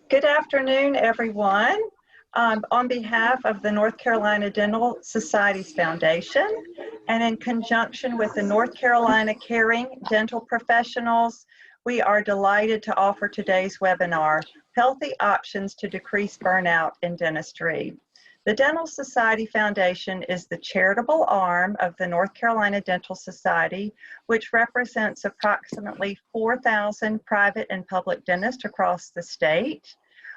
Good afternoon, everyone. On behalf of the North Carolina Dental Societies Foundation and in conjunction with the North Carolina Caring Dental Professionals, we are delighted to offer today's webinar, Healthy Options to Decrease Burnout in Dentistry. The Dental Society Foundation is the charitable arm of the North Carolina Dental Society, which represents approximately 4,000 private and public dentists across the state.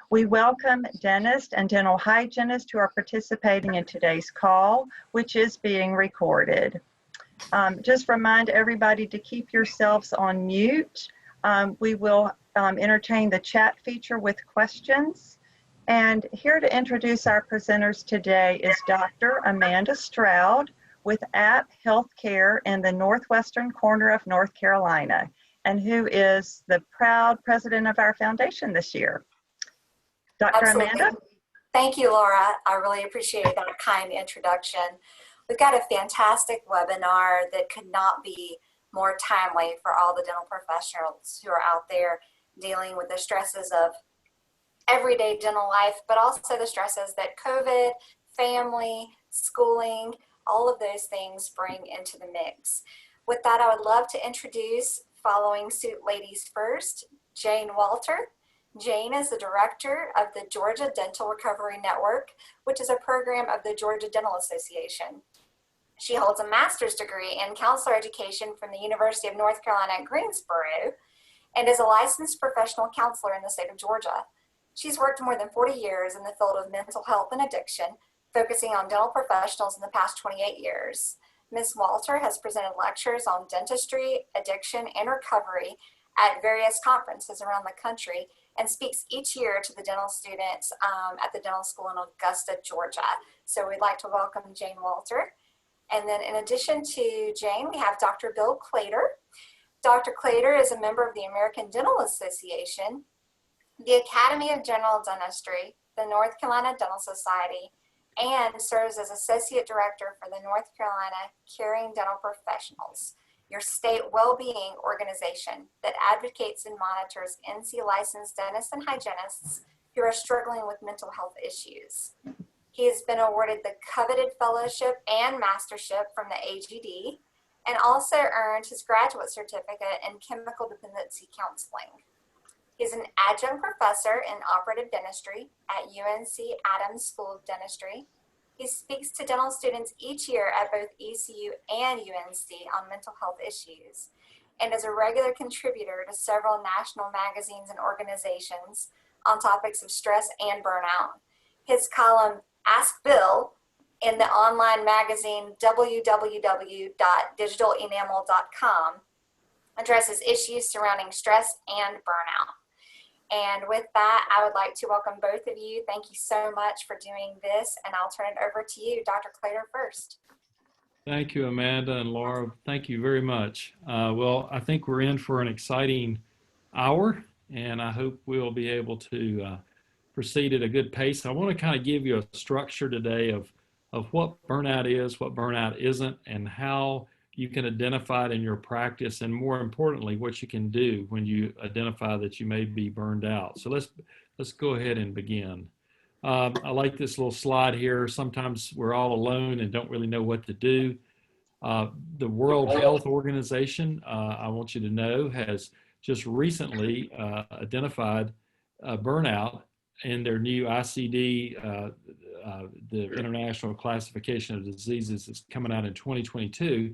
We welcome dentists and dental hygienists who are participating in today's call, which is being recorded. Just remind everybody to keep yourselves on mute. We will entertain the chat feature with questions. And here to introduce our presenters today is Dr. Amanda Stroud with App Healthcare in the northwestern corner of North Carolina, and who is the proud president of our foundation this year. Dr. Absolutely. Amanda? Thank you, Laura. I really appreciate that kind introduction. We've got a fantastic webinar that could not be more timely for all the dental professionals who are out there dealing with the stresses of everyday dental life, but also the stresses that COVID, family, schooling, all of those things bring into the mix. With that, I would love to introduce, following suit ladies first, Jane Walter. Jane is the director of the Georgia Dental Recovery Network, which is a program of the Georgia Dental Association. She holds a master's degree in counselor education from the University of North Carolina at Greensboro and is a licensed professional counselor in the state of Georgia. She's worked more than 40 years in the field of mental health and addiction, focusing on dental professionals in the past 28 years. Ms. Walter has presented lectures on dentistry, addiction, and recovery at various conferences around the country and speaks each year to the dental students at the dental school in Augusta, Georgia. So we'd like to welcome Jane Walter. And then in addition to Jane, we have Dr. Bill Clater. Dr. Clater is a member of the American Dental Association, the Academy of General Dentistry, the North Carolina Dental Society, and serves as Associate Director for the North Carolina Caring Dental Professionals, your state well-being organization that advocates and monitors NC licensed dentists and hygienists who are struggling with mental health issues. He has been awarded the coveted fellowship and mastership from the AGD and also earned his graduate certificate in chemical dependency counseling. He's an adjunct professor in operative dentistry at UNC Adams School of Dentistry. He speaks to dental students each year at both ECU and UNC on mental health issues and is a regular contributor to several national magazines and organizations on topics of stress and burnout. His column, Ask Bill, in the online magazine www.digitalenamel.com addresses issues surrounding stress and burnout. And with that, I would like to welcome both of you. Thank you so much for doing this, and I'll turn it over to you, Dr. Clater, first. Thank you, Amanda and Laura. Thank you very much. Well, I think we're in for an exciting hour, and I hope we'll be able to proceed at a good pace. I want to kind of give you a structure today of what burnout is, what burnout isn't, and how you can identify it in your practice, and more importantly, what you can do when you identify that you may be burned out. So let's go ahead and begin. I like this little slide here. Sometimes we're all alone and don't really know what to do. The World Health Organization, I want you to know, has just recently identified burnout in their new ICD, the International Classification of Diseases, that's coming out in 2022.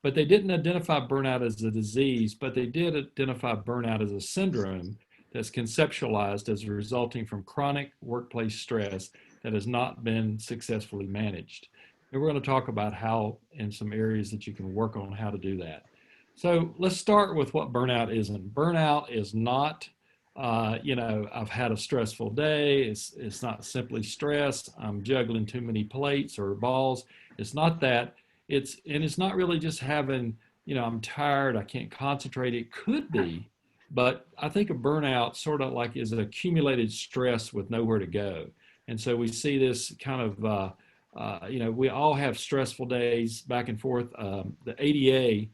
But they didn't identify burnout as a disease, but they did identify burnout as a syndrome that's conceptualized as resulting from chronic workplace stress that has not been successfully managed. And we're going to talk about how, in some areas that you can work on how to do that. So let's start with what burnout isn't. Burnout is not, I've had a stressful day. It's not simply stress. I'm juggling too many plates or balls. It's not that. It's not really just having, I'm tired, I can't concentrate. It could be, but I think a burnout sort of like is an accumulated stress with nowhere to go. And so we see this kind of, we all have stressful days back and forth. The ADA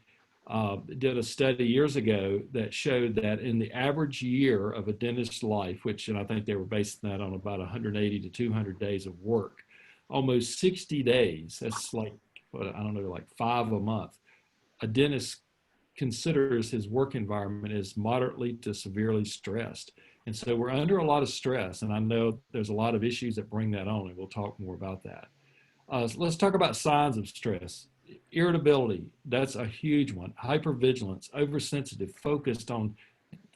did a study years ago that showed that in the average year of a dentist's life, which, and I think they were basing that on about 180 to 200 days of work, almost 60 days, that's like, what, I don't know, like 5 a month, a dentist considers his work environment as moderately to severely stressed. And so we're under a lot of stress, and I know there's a lot of issues that bring that on, and we'll talk more about that. So let's talk about signs of stress. Irritability, that's a huge one. Hypervigilance, oversensitive, focused on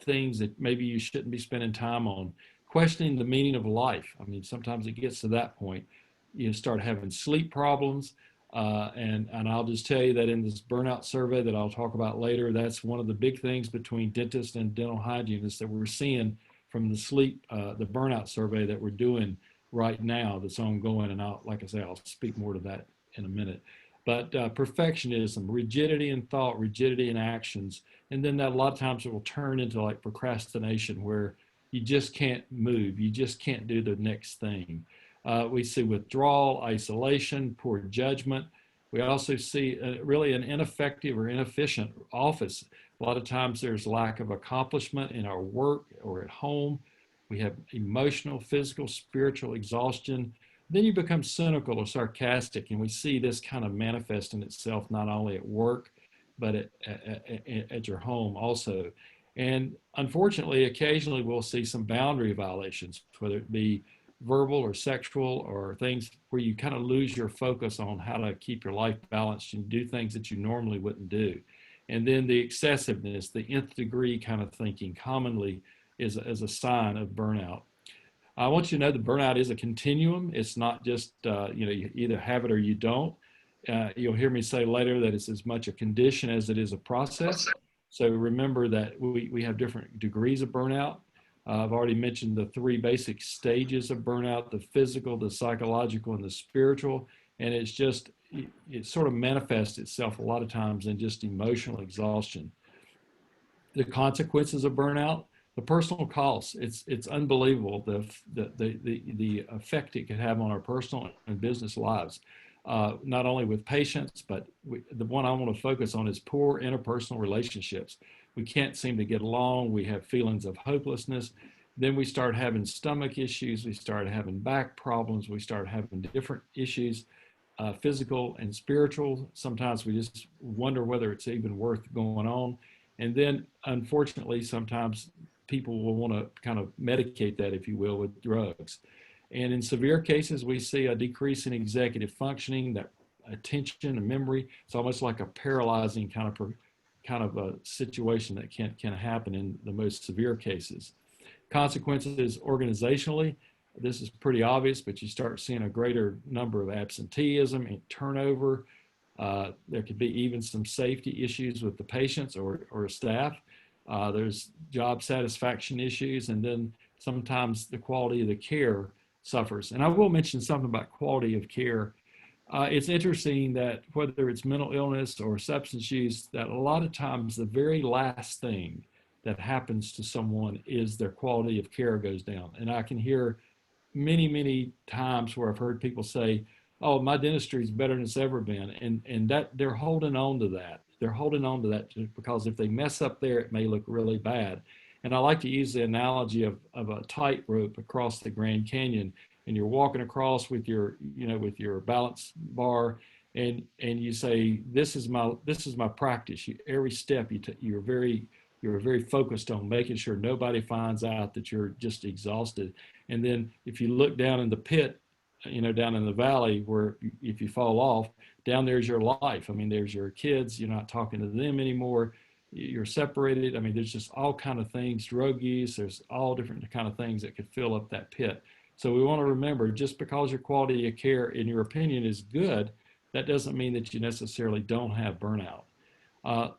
things that maybe you shouldn't be spending time on. Questioning the meaning of life. I mean, sometimes it gets to that point. You start having sleep problems. And I'll just tell you that in this burnout survey that I'll talk about later, that's one of the big things between dentists and dental hygienists that we're seeing from the sleep, the burnout survey that we're doing right now that's ongoing. And like I say, I'll speak more to that in a minute. But perfectionism, rigidity in thought, rigidity in actions, and then that a lot of times it will turn into like procrastination where you just can't move, you just can't do the next thing. We see withdrawal, isolation, poor judgment. We also see really an ineffective or inefficient office. A lot of times there's lack of accomplishment in our work or at home. We have emotional, physical, spiritual exhaustion. Then you become cynical or sarcastic, and we see this kind of manifesting itself not only at work, but at your home also. And unfortunately, occasionally we'll see some boundary violations, whether it be verbal or sexual or things where you kind of lose your focus on how to keep your life balanced and do things that you normally wouldn't do. And then the excessiveness, the nth degree kind of thinking commonly is a sign of burnout. I want you to know that burnout is a continuum. It's not just, you either have it or you don't. You'll hear me say later that it's as much a condition as it is a process. So remember that we have different degrees of burnout. I've already mentioned the 3 basic stages of burnout: the physical, the psychological, and the spiritual. And it sort of manifests itself a lot of times in just emotional exhaustion. The consequences of burnout, the personal costs, it's unbelievable the effect it can have on our personal and business lives. Not only with patients, but the one I want to focus on is poor interpersonal relationships. We can't seem to get along. We have feelings of hopelessness. Then we start having stomach issues. We start having back problems. We start having different issues, physical and spiritual. Sometimes we just wonder whether it's even worth going on. And then, unfortunately, sometimes people will want to kind of medicate that, if you will, with drugs. And in severe cases, we see a decrease in executive functioning, that attention and memory. It's almost like a paralyzing kind of a situation that can happen in the most severe cases. Consequences organizationally, this is pretty obvious, but you start seeing a greater number of absenteeism and turnover. There could be even some safety issues with the patients or staff. There's job satisfaction issues, and then sometimes the quality of the care suffers. And I will mention something about quality of care. It's interesting that whether it's mental illness or substance use, that a lot of times the very last thing that happens to someone is their quality of care goes down. And I can hear many times where I've heard people say, oh, my dentistry is better than it's ever been. And that they're holding on to that. They're holding on to that because if they mess up there, it may look really bad. And I like to use the analogy of a tightrope across the Grand Canyon, and you're walking across with your balance bar, and you say, this is my practice. Every step you're very focused on making sure nobody finds out that you're just exhausted. And then if you look down in the pit, down in the valley, where if you fall off, down there's your life. I mean, there's your kids. You're not talking to them anymore. You're separated. I mean, there's just all kind of things, drug use. There's all different kind of things that could fill up that pit. So we want to remember, just because your quality of care, in your opinion, is good, that doesn't mean that you necessarily don't have burnout.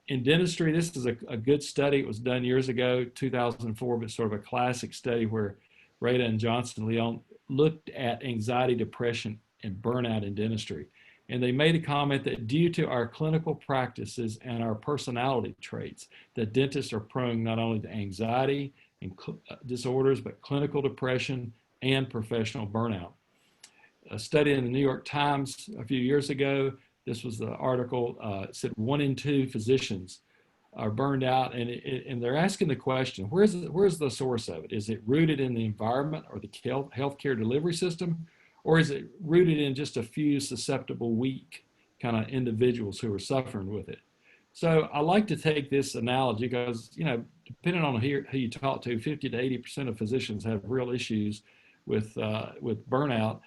In dentistry, this is a good study. It was done years ago, 2004, but sort of a classic study where Rada and Johnson Leon looked at anxiety, depression, and burnout in dentistry. And they made a comment that due to our clinical practices and our personality traits, that dentists are prone not only to anxiety and disorders, but clinical depression and professional burnout. A study in the New York Times a few years ago This was the article. It said 1 in 2 physicians are burned out, and they're asking the question, where's the source of it? Is it rooted in the environment or the healthcare delivery system, or is it rooted in just a few susceptible, weak kind of individuals who are suffering with it? So I like to take this analogy because, depending on who you talk to, 50 to 80% of physicians have real issues with burnout.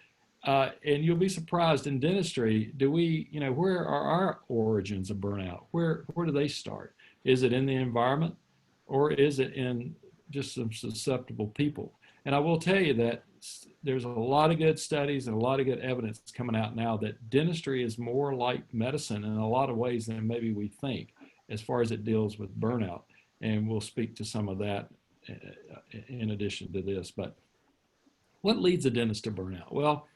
And you'll be surprised in dentistry, where are our origins of burnout? Where do they start? Is it in the environment, or is it in just some susceptible people? And I will tell you that there's a lot of good studies and a lot of good evidence coming out now that dentistry is more like medicine in a lot of ways than maybe we think as far as it deals with burnout. And we'll speak to some of that in addition to this. But what leads a dentist to burnout? Well,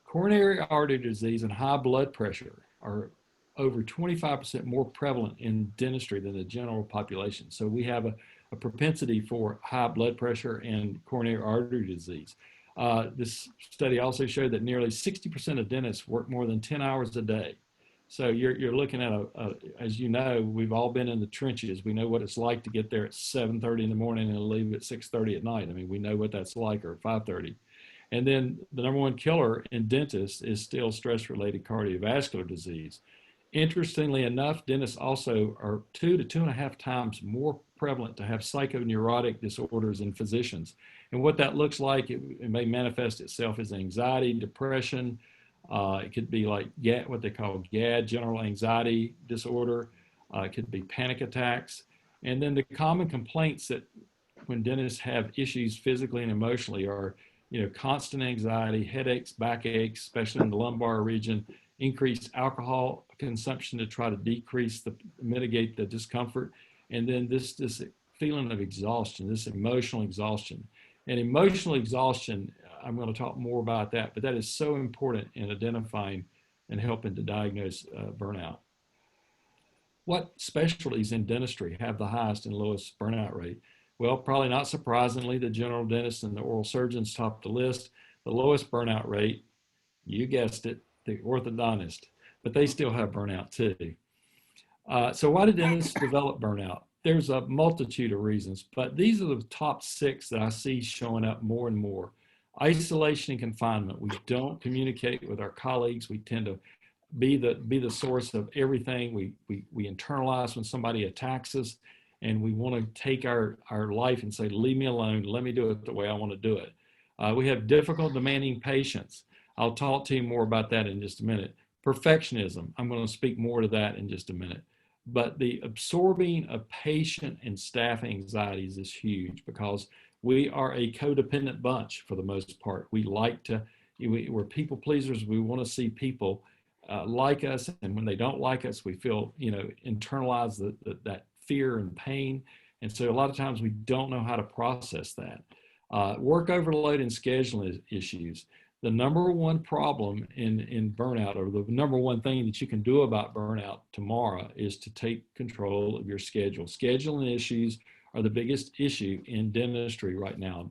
coronary artery disease and high blood pressure are over 25% more prevalent in dentistry than the general population. So we have a propensity for high blood pressure and coronary artery disease. This study also showed that nearly 60% of dentists work more than 10 hours a day. So you're looking at as you know, we've all been in the trenches. We know what it's like to get there at 7:30 in the morning and leave at 6:30 at night. I mean, we know what that's like, or 5:30. And then the number one killer in dentists is still stress-related cardiovascular disease. Interestingly enough, dentists also are 2 to 2.5 times more prevalent to have psychoneurotic disorders in physicians. And what that looks like, it may manifest itself as anxiety, depression. It could be like what they call GAD, general anxiety disorder. It could be panic attacks. And then the common complaints that when dentists have issues physically and emotionally are, constant anxiety, headaches, backaches, especially in the lumbar region, increased alcohol consumption to try to mitigate the discomfort, and then this feeling of exhaustion, this emotional exhaustion. And emotional exhaustion, I'm going to talk more about that, but that is so important in identifying and helping to diagnose burnout. What specialties in dentistry have the highest and lowest burnout rate? Well, probably not surprisingly, the general dentist and the oral surgeons top the list. The lowest burnout rate, you guessed it, the orthodontist, but they still have burnout too. So why did dentists develop burnout? There's a multitude of reasons, but these are the top 6 that I see showing up more and more. Isolation and confinement. We don't communicate with our colleagues. We tend to be the source of everything. We internalize when somebody attacks us, and we want to take our life and say, leave me alone, let me do it the way I want to do it. We have difficult, demanding patients. I'll talk to you more about that in just a minute. Perfectionism, I'm going to speak more to that in just a minute. But the absorbing of patient and staff anxieties is huge because we are a codependent bunch for the most part. We like to, we're people pleasers. We want to see people like us, and when they don't like us, we feel, internalize that fear and pain. And so a lot of times we don't know how to process that. Work overload and scheduling issues. The number one problem in burnout, or the number one thing that you can do about burnout tomorrow, is to take control of your schedule. Scheduling issues are the biggest issue in dentistry right now.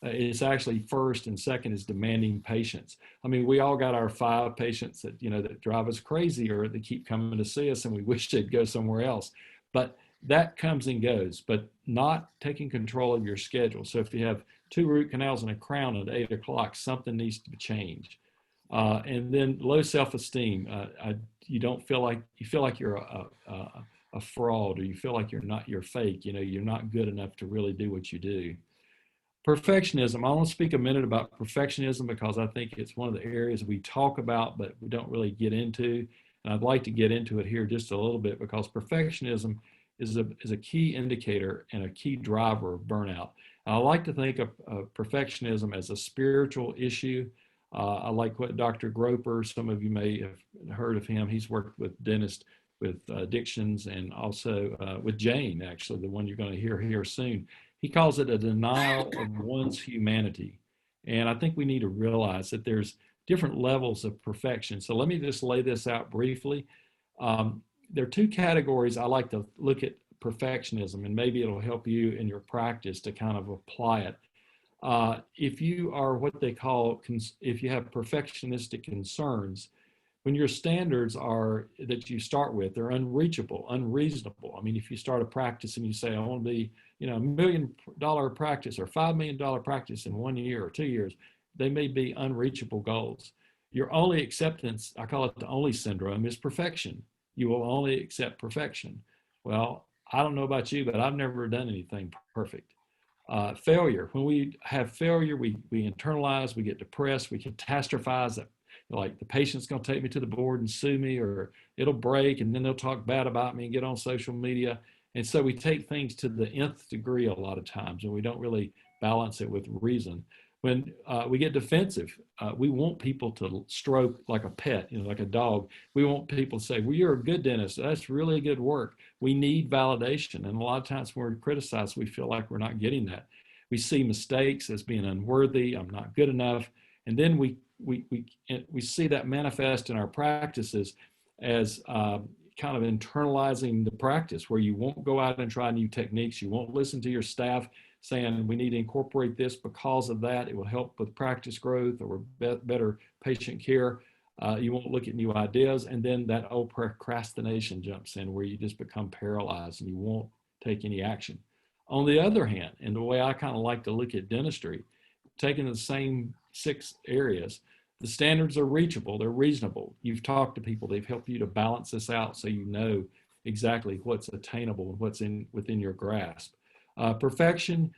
It's actually first, and second is demanding patients. I mean, we all got our 5 patients that, that drive us crazy, or they keep coming to see us and we wish they'd go somewhere else. But that comes and goes, but not taking control of your schedule. So if you have 2 root canals and a crown at 8 o'clock, something needs to change. And then low self-esteem. You feel like you're a fraud, or you feel like you're fake. You're not good enough to really do what you do. Perfectionism. I want to speak a minute about perfectionism because I think it's one of the areas we talk about, but we don't really get into. And I'd like to get into it here just a little bit because perfectionism is a key indicator and a key driver of burnout. I like to think of perfectionism as a spiritual issue. I like what Dr. Groper, some of you may have heard of him. He's worked with dentists with addictions, and also with Jane, actually, the one you're going to hear here soon. He calls it a denial of one's humanity. And I think we need to realize that there's different levels of perfection. So let me just lay this out briefly. There are 2 categories I like to look at perfectionism, and maybe it'll help you in your practice to kind of apply it. If you are what they call, if you have perfectionistic concerns, when your standards are that you start with, they're unreachable, unreasonable. I mean, if you start a practice and you say, I want to be, $1 million practice or $5 million practice in 1 year or 2 years, they may be unreachable goals. Your only acceptance, I call it the only syndrome, is perfection. You will only accept perfection. Well, I don't know about you, but I've never done anything perfect. Failure, when we have failure, we internalize, we get depressed, we catastrophize that, like the patient's going to take me to the board and sue me, or it'll break, and then they'll talk bad about me and get on social media. And so we take things to the nth degree a lot of times, and we don't really balance it with reason. When we get defensive, we want people to stroke like a pet, like a dog. We want people to say, well, you're a good dentist. That's really good work. We need validation. And a lot of times when we're criticized, we feel like we're not getting that. We see mistakes as being unworthy. I'm not good enough. And then we see that manifest in our practices as kind of internalizing the practice, where you won't go out and try new techniques. You won't listen to your staff saying we need to incorporate this because of that. It will help with practice growth or better patient care. You won't look at new ideas. And then that old procrastination jumps in, where you just become paralyzed and you won't take any action. On the other hand, and the way I kind of like to look at dentistry, taking the same 6 areas, the standards are reachable, they're reasonable. You've talked to people, they've helped you to balance this out so you know exactly what's attainable and what's within your grasp. Perfection,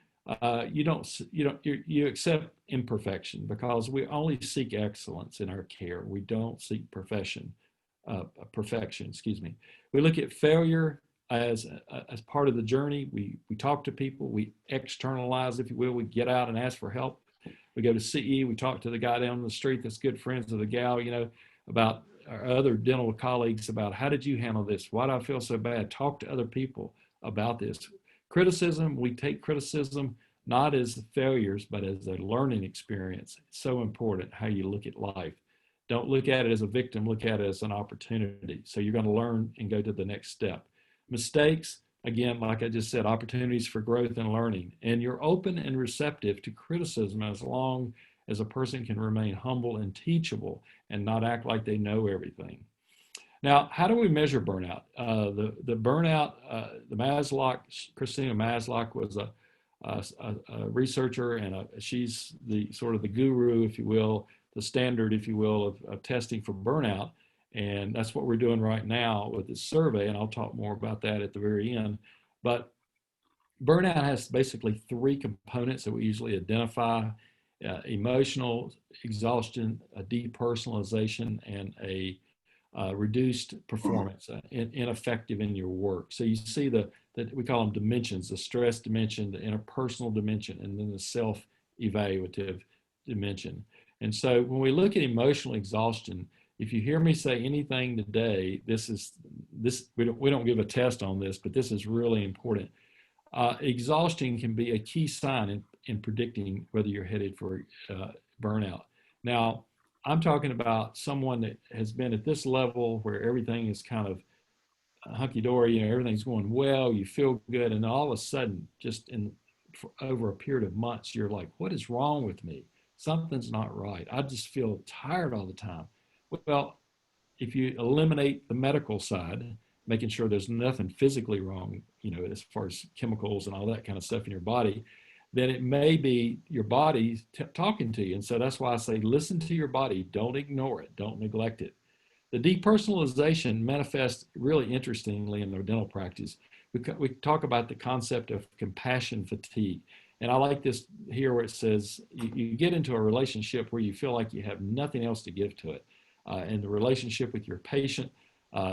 you accept imperfection, because we only seek excellence in our care. We don't seek perfection. We look at failure as part of the journey. We talk to people, we externalize, if you will, we get out and ask for help. We go to CE, we talk to the guy down the street that's good friends with the gal, about our other dental colleagues, about how did you handle this? Why do I feel so bad? Talk to other people about this. Criticism, we take criticism not as failures, but as a learning experience. It's so important how you look at life. Don't look at it as a victim, look at it as an opportunity. So you're going to learn and go to the next step. Mistakes, again, like I just said, opportunities for growth and learning. And you're open and receptive to criticism as long as a person can remain humble and teachable and not act like they know everything. Now, how do we measure burnout? The burnout, the Maslow, Christina Maslow was a researcher, and she's the sort of the guru, if you will, the standard, if you will, of testing for burnout. And that's what we're doing right now with this survey, and I'll talk more about that at the very end. But burnout has basically 3 components that we usually identify: emotional exhaustion, a depersonalization, and a reduced performance, ineffective in your work. So you see that we call them dimensions: the stress dimension, the interpersonal dimension, and then the self-evaluative dimension. And so when we look at emotional exhaustion, if you hear me say anything today, we don't give a test on this, but this is really important. Exhaustion can be a key sign in predicting whether you're headed for burnout. Now, I'm talking about someone that has been at this level where everything is kind of hunky-dory, everything's going well, you feel good, and all of a sudden, just for over a period of months, you're like, what is wrong with me? Something's not right. I just feel tired all the time. Well, if you eliminate the medical side, making sure there's nothing physically wrong, as far as chemicals and all that kind of stuff in your body, then it may be your body talking to you. And so that's why I say, listen to your body. Don't ignore it. Don't neglect it. The depersonalization manifests really interestingly in our dental practice. We talk about the concept of compassion fatigue. And I like this here where it says you get into a relationship where you feel like you have nothing else to give to it. And the relationship with your patient,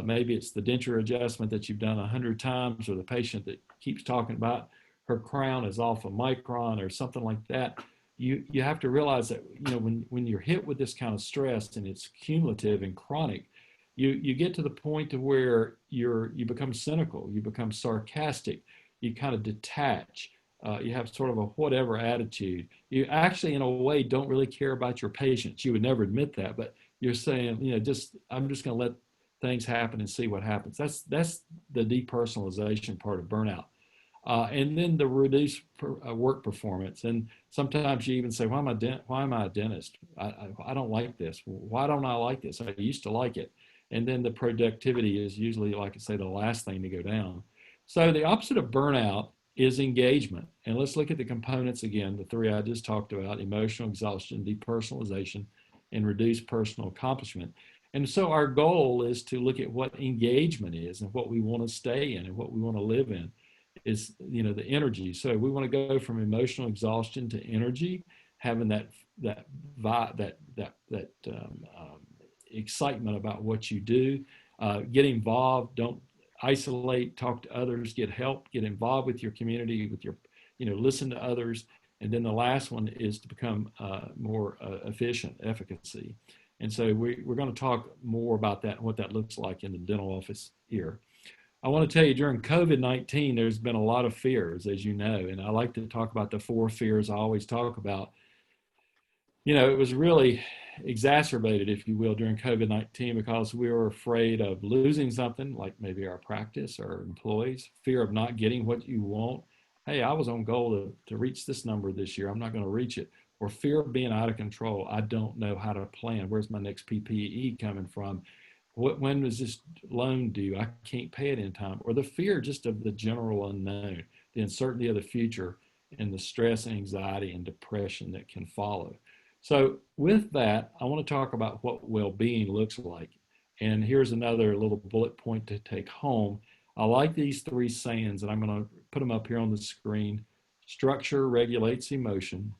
maybe it's the denture adjustment that you've done 100 times, or the patient that keeps talking about her crown is off a micron or something like that. You have to realize that when you're hit with this kind of stress and it's cumulative and chronic, you get to the point to where you become cynical, you become sarcastic, you kind of detach. You have sort of a whatever attitude. You actually, in a way, don't really care about your patients. You would never admit that, but you're saying, I'm just going to let things happen and see what happens. That's the depersonalization part of burnout. And then the reduced work performance. And sometimes you even say, why am I a dentist? I don't like this. Why don't I like this? I used to like it. And then the productivity is usually, like I say, the last thing to go down. So the opposite of burnout is engagement. And let's look at the components again, the three I just talked about: emotional exhaustion, depersonalization, and reduced personal accomplishment. And so our goal is to look at what engagement is and what we want to stay in and what we want to live in is, the energy. So we want to go from emotional exhaustion to energy, having that excitement about what you do. Get involved. Don't isolate. Talk to others. Get help. Get involved with your community. Listen to others. And then the last one is to become more efficient, efficacy. And so we're going to talk more about that and what that looks like in the dental office here. I want to tell you, during COVID-19, there's been a lot of fears, as you know, and I like to talk about the 4 fears I always talk about. It was really exacerbated, if you will, during COVID-19 because we were afraid of losing something, like maybe our practice or employees, fear of not getting what you want. Hey, I was on goal to reach this number this year. I'm not going to reach it. Or fear of being out of control. I don't know how to plan. Where's my next PPE coming from? When is this loan due? I can't pay it in time. Or the fear just of the general unknown, the uncertainty of the future, and the stress and anxiety and depression that can follow. So with that, I want to talk about what well-being looks like. And here's another little bullet point to take home. I like these 3 sayings, and I'm going to put them up here on the screen. Structure regulates emotion.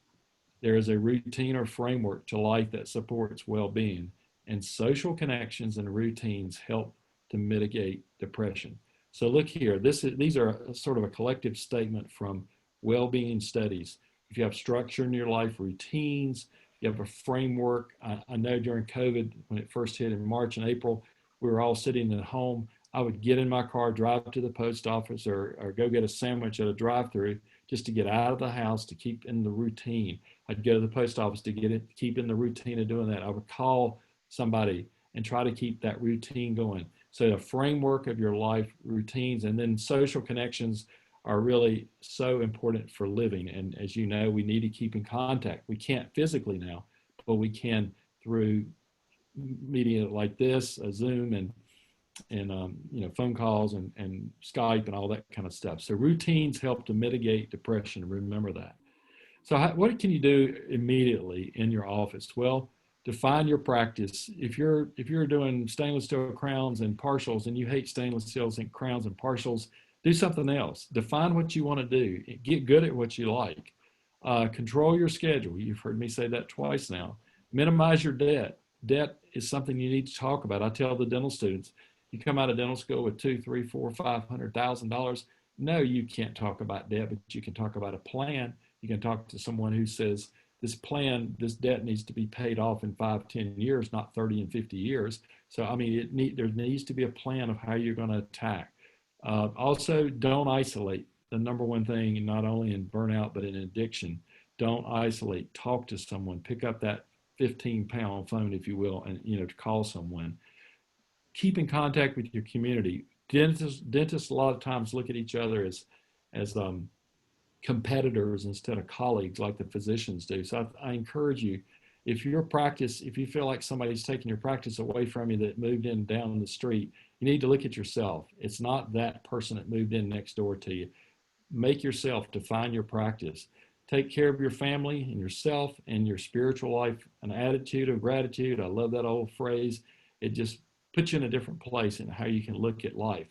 There is a routine or framework to life that supports well-being, and social connections and routines help to mitigate depression. So look here, these are sort of a collective statement from well-being studies. If you have structure in your life, routines, you have a framework. I know during COVID, when it first hit in March and April, we were all sitting at home. I would get in my car, drive to the post office, or go get a sandwich at a drive-through just to get out of the house, to keep in the routine. I'd go to the post office to keep in the routine of doing that. I would call somebody and try to keep that routine going. So the framework of your life, routines, and then social connections are really so important for living. And as you know, we need to keep in contact. We can't physically now, but we can through media like this, Zoom and phone calls and Skype and all that kind of stuff. So routines help to mitigate depression. Remember that. So what can you do immediately in your office? Well, define your practice. If you're doing stainless steel crowns and partials and you hate stainless steel crowns and partials, do something else. Define what you want to do. Get good at what you like. Control your schedule. You've heard me say that twice now. Minimize your debt. Debt is something you need to talk about. I tell the dental students, you come out of dental school with $200,000, $300,000, $400,000, $500,000. No, you can't talk about debt, but you can talk about a plan. You can talk to someone who says, this debt needs to be paid off in 5, 10 years, not 30 and 50 years. So, there needs to be a plan of how you're going to attack. Also, don't isolate. The number one thing, not only in burnout, but in addiction, don't isolate. Talk to someone. Pick up that 15-pound phone, if you will, and to call someone. Keep in contact with your community. Dentists a lot of times look at each other as competitors instead of colleagues, like the physicians do. So I encourage you, if you feel like somebody's taking your practice away from you that moved in down the street, you need to look at yourself. It's not that person that moved in next door to you. Make yourself define your practice. Take care of your family and yourself and your spiritual life, an attitude of gratitude. I love that old phrase. It just puts you in a different place in how you can look at life.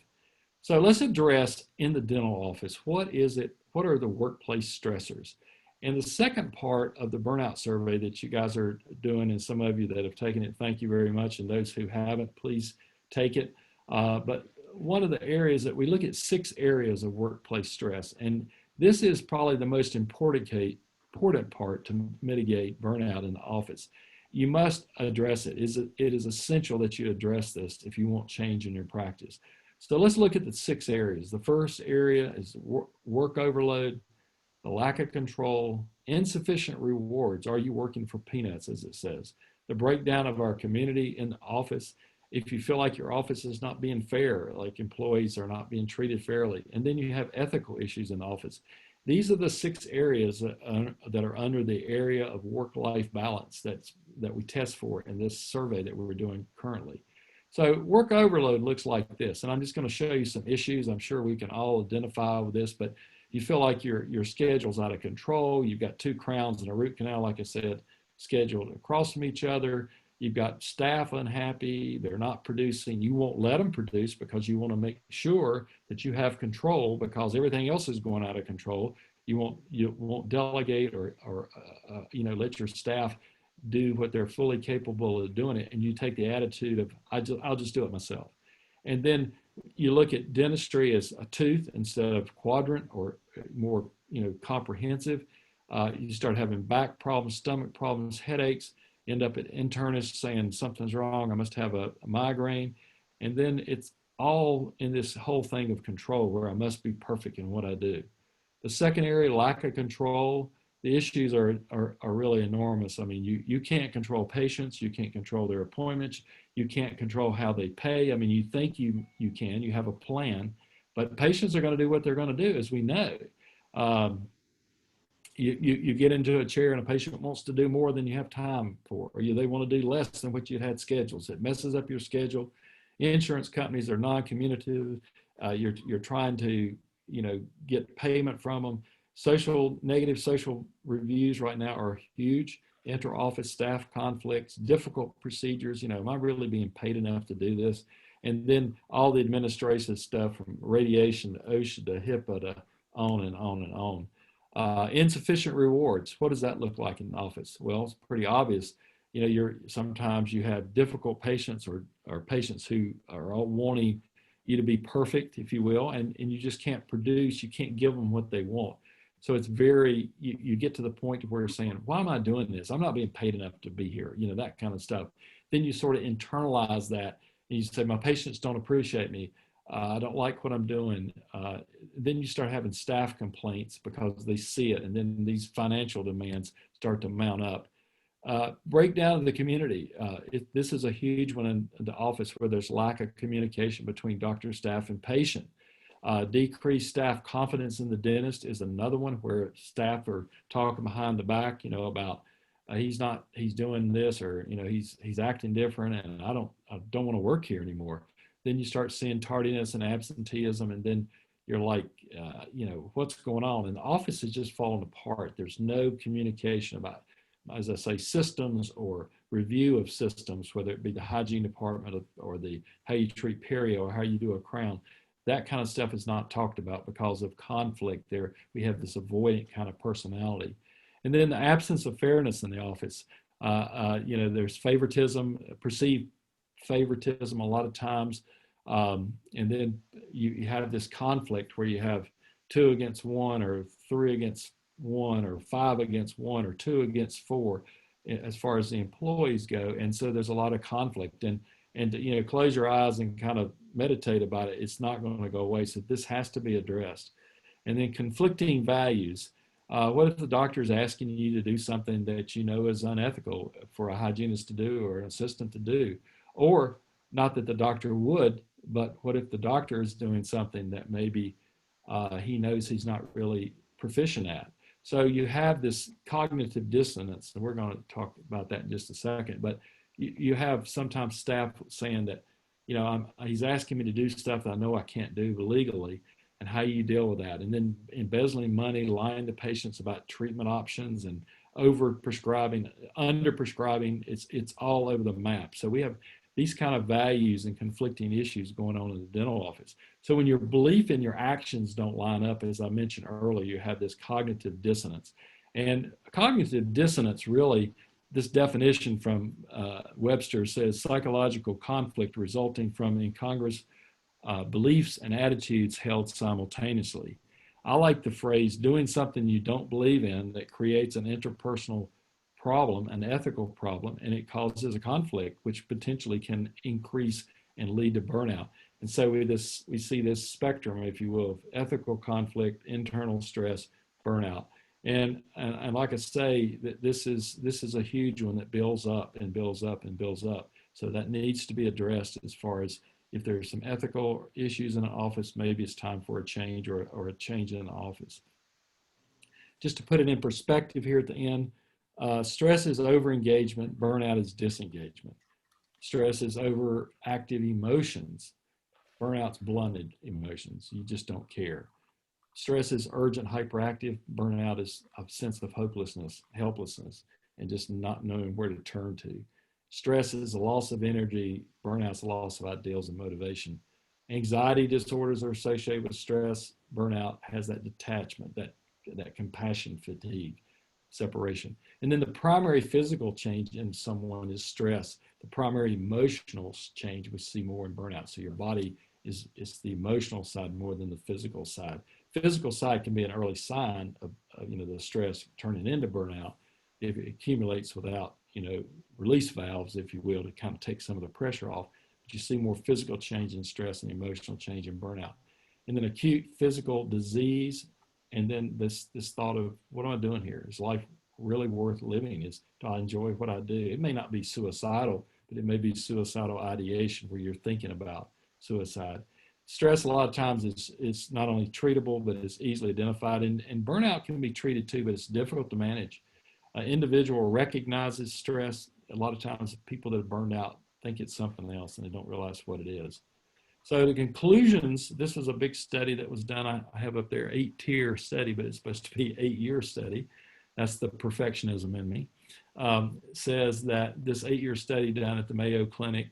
So let's address in the dental office, what are the workplace stressors? And the second part of the burnout survey that you guys are doing, and some of you that have taken it, thank you very much. And those who haven't, please take it. But one of the areas that we look at 6 areas of workplace stress, and this is probably the most important part to mitigate burnout in the office. You must address it. It is essential that you address this if you want change in your practice. So let's look at the 6 areas. The first area is work overload, the lack of control, insufficient rewards. Are you working for peanuts, as it says? The breakdown of our community in the office, if you feel like your office is not being fair, like employees are not being treated fairly, and then you have ethical issues in the office. These are the 6 areas that are under the area of work-life balance that we test for in this survey that we're doing currently. So work overload looks like this, and I'm just going to show you some issues. I'm sure we can all identify with this, but you feel like your schedule's out of control. You've got 2 crowns and a root canal, like I said, scheduled across from each other. You've got staff unhappy. They're not producing. You won't let them produce because you want to make sure that you have control, because everything else is going out of control. You won't delegate or let your staff do what they're fully capable of doing it, and you take the attitude of I'll just do it myself. And then you look at dentistry as a tooth instead of quadrant, or more comprehensive. You start having back problems, stomach problems, headaches, end up at internist saying something's wrong, I must have a migraine. And then it's all in this whole thing of control, where I must be perfect in what I do. The second area, lack of control, the issues are really enormous. I mean, you can't control patients, you can't control their appointments, you can't control how they pay. I mean, you think you can, you have a plan, but patients are going to do what they're going to do, as we know. You get into a chair and a patient wants to do more than you have time for, or they want to do less than what you had scheduled. It messes up your schedule. Insurance companies are non-communicative. You're trying to get payment from them. Negative social reviews right now are huge. Inter-office staff conflicts, difficult procedures. Am I really being paid enough to do this? And then all the administrative stuff, from radiation to OSHA to HIPAA to on and on and on. Insufficient rewards. What does that look like in the office? Well, it's pretty obvious. Sometimes you have difficult patients, or patients who are all wanting you to be perfect, if you will, and you just can't produce. You can't give them what they want. So it's you get to the point where you're saying, why am I doing this? I'm not being paid enough to be here, that kind of stuff. Then you sort of internalize that, and you say, my patients don't appreciate me. I don't like what I'm doing. Then you start having staff complaints because they see it, and then these financial demands start to mount up. Breakdown of the community. This is a huge one in the office, where there's lack of communication between doctor, staff, and patient. Decreased staff confidence in the dentist is another one, where staff are talking behind the back, about he's doing this, or he's acting different, and I don't want to work here anymore. Then you start seeing tardiness and absenteeism, and then you're like, what's going on? And the office is just falling apart. There's no communication about, as I say, systems or review of systems, whether it be the hygiene department or the how you treat perio or how you do a crown. That kind of stuff is not talked about because of conflict. There, we have this avoidant kind of personality. And then the absence of fairness in the office. There's favoritism, perceived favoritism a lot of times. And then you have this conflict where you have 2 against 1, or 3 against 1, or 5 against 1, or 2 against 4, as far as the employees go. And so there's a lot of conflict, and close your eyes and kind of meditate about it. It's not going to go away. So this has to be addressed. And then conflicting values. What if the doctor is asking you to do something that is unethical for a hygienist to do, or an assistant to do? Or, not that the doctor would, but what if the doctor is doing something that maybe he knows he's not really proficient at? So you have this cognitive dissonance, and we're going to talk about that in just a second. But you have sometimes staff saying that, he's asking me to do stuff that I know I can't do legally, and how you deal with that. And then embezzling money, lying to patients about treatment options, and over-prescribing, under-prescribing. It's all over the map. So we have these kind of values and conflicting issues going on in the dental office. So when your belief and your actions don't line up, as I mentioned earlier, you have this cognitive dissonance. And cognitive dissonance, really, this definition from Webster says psychological conflict resulting from incongruous beliefs and attitudes held simultaneously. I like the phrase, doing something you don't believe in that creates an interpersonal problem, an ethical problem, and it causes a conflict, which potentially can increase and lead to burnout. And so we see this spectrum, if you will, of ethical conflict, internal stress, burnout. And like I say, that this is a huge one that builds up and builds up and builds up. So that needs to be addressed as far as if there's some ethical issues in an office, maybe it's time for a change or a change in the office. Just to put it in perspective here at the end, stress is overengagement, burnout is disengagement. Stress is overactive emotions, burnout's blunted emotions. You just don't care. Stress is urgent, hyperactive. Burnout is a sense of hopelessness, helplessness, and just not knowing where to turn to. Stress is a loss of energy. Burnout's a loss of ideals and motivation. Anxiety disorders are associated with stress. Burnout has that detachment, that compassion fatigue, separation. And then the primary physical change in someone is stress. The primary emotional change we see more in burnout. So your body is the emotional side more than the physical side. Physical side can be an early sign of the stress turning into burnout if it accumulates without release valves, if you will, to kind of take some of the pressure off. But you see more physical change in stress and emotional change in burnout. And then acute physical disease, and then this thought of, what am I doing here? Is life really worth living? Do I enjoy what I do? It may not be suicidal, but it may be suicidal ideation where you're thinking about suicide. Stress a lot of times is not only treatable, but it's easily identified. And burnout can be treated too, but it's difficult to manage. An individual recognizes stress. A lot of times people that are burned out think it's something else and they don't realize what it is. So the conclusions, this was a big study that was done. I have up there 8-tier study, but it's supposed to be 8-year study. That's the perfectionism in me. Says that this 8-year study done at the Mayo Clinic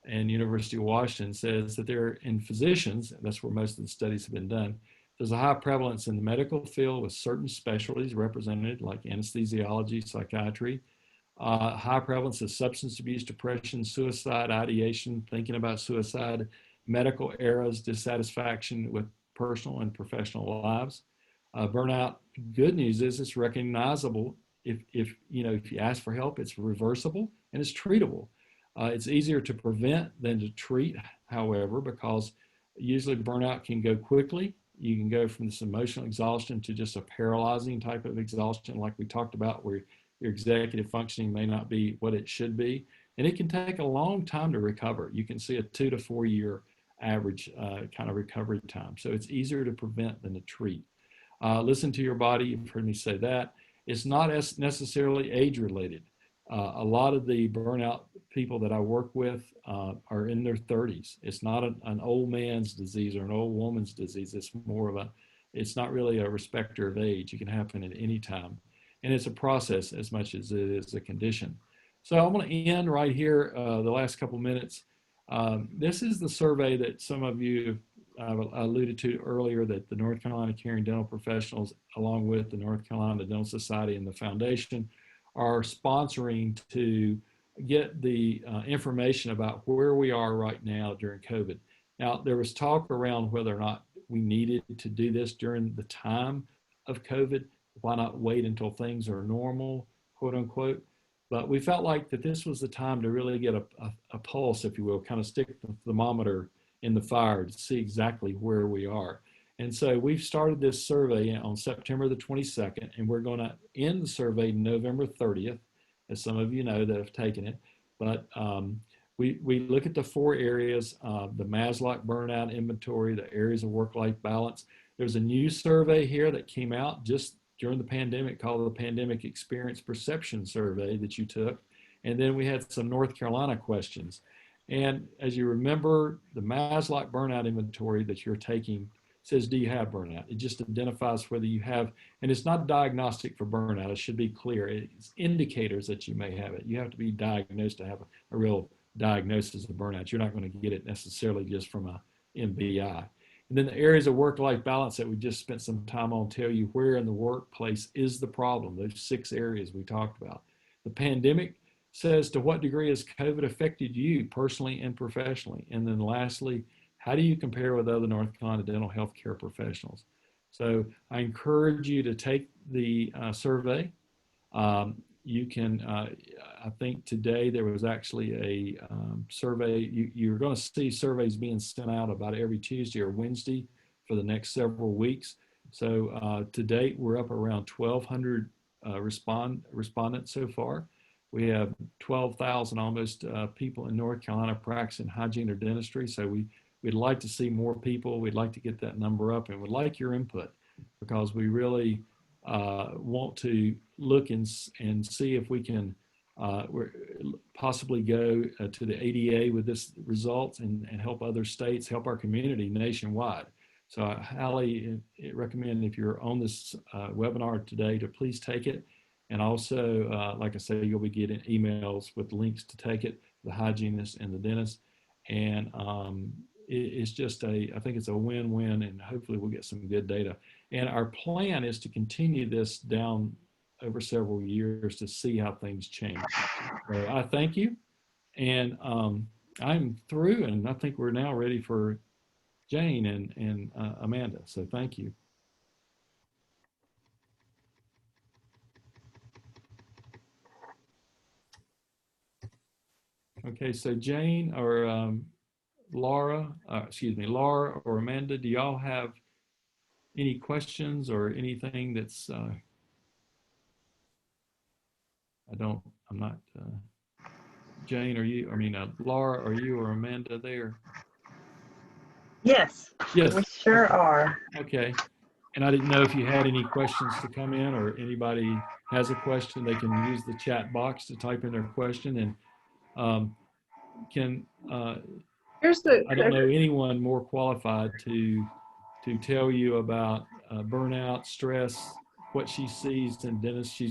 and University of Washington says that in physicians, that's where most of the studies have been done, there's a high prevalence in the medical field with certain specialties represented like anesthesiology, psychiatry, high prevalence of substance abuse, depression, suicide, ideation, thinking about suicide, medical errors, dissatisfaction with personal and professional lives. Burnout, good news is it's recognizable. If you ask for help, it's reversible and it's treatable. It's easier to prevent than to treat, however, because usually burnout can go quickly. You can go from this emotional exhaustion to just a paralyzing type of exhaustion, like we talked about, where your executive functioning may not be what it should be. And it can take a long time to recover. You can see a 2 to 4 year average kind of recovery time. So it's easier to prevent than to treat. Listen to your body. You've heard me say that. It's not as necessarily age related. A lot of the burnout people that I work with are in their 30s. It's not an old man's disease or an old woman's disease. It's not really a respecter of age. It can happen at any time. And it's a process as much as it is a condition. So I'm going to end right here the last couple minutes. This is the survey that some of you alluded to earlier, that the North Carolina Caring Dental Professionals, along with the North Carolina Dental Society and the Foundation, are sponsoring to get the information about where we are right now during COVID. Now, there was talk around whether or not we needed to do this during the time of COVID. Why not wait until things are normal, quote unquote? But we felt like that this was the time to really get a pulse, if you will, kind of stick the thermometer in the fire to see exactly where we are. And so we've started this survey on September the 22nd, and we're going to end the survey November 30th, as some of you know that have taken it. But we look at the 4 areas, the Maslach burnout inventory, the areas of work-life balance. There's a new survey here that came out just during the pandemic called the Pandemic Experience Perception Survey that you took. And then we had some North Carolina questions. And as you remember, the Maslach burnout inventory that you're taking says, do you have burnout? It just identifies whether you have, and it's not diagnostic for burnout. It should be clear. It's indicators that you may have it. You have to be diagnosed to have a real diagnosis of burnout. You're not going to get it necessarily just from a MBI. And then the areas of work-life balance that we just spent some time on tell you where in the workplace is the problem, those 6 areas we talked about. The pandemic says, to what degree has COVID affected you personally and professionally? And then lastly, how do you compare with other North Carolina dental healthcare professionals? So I encourage you to take the survey. You can, I think today there was actually a survey. You're going to see surveys being sent out about every Tuesday or Wednesday for the next several weeks. So to date, we're up around 1,200 respondents so far. We have 12,000 almost people in North Carolina practicing hygiene or dentistry. So we'd like to see more people. We'd like to get that number up, and would like your input, because we really want to look and see if we can possibly go to the ADA with this results, and help other states, help our community nationwide. So I highly recommend, if you're on this webinar today, to please take it. And also, like I say, you'll be getting emails with links to take it, the hygienist and the dentist. And it's just I think it's a win-win, and hopefully we'll get some good data. And our plan is to continue this down over several years to see how things change. So I thank you. And I'm through, and I think we're now ready for Jane and Amanda. So thank you. Okay, so Jane or Laura or Amanda, do y'all have any questions or anything that's, I'm not, Jane, Laura, are you or Amanda there? Yes, Yes. we sure are. Okay. And I didn't know if you had any questions to come in, or anybody has a question, they can use the chat box to type in their question. And I don't know anyone more qualified to tell you about burnout, stress, what she sees in dentists.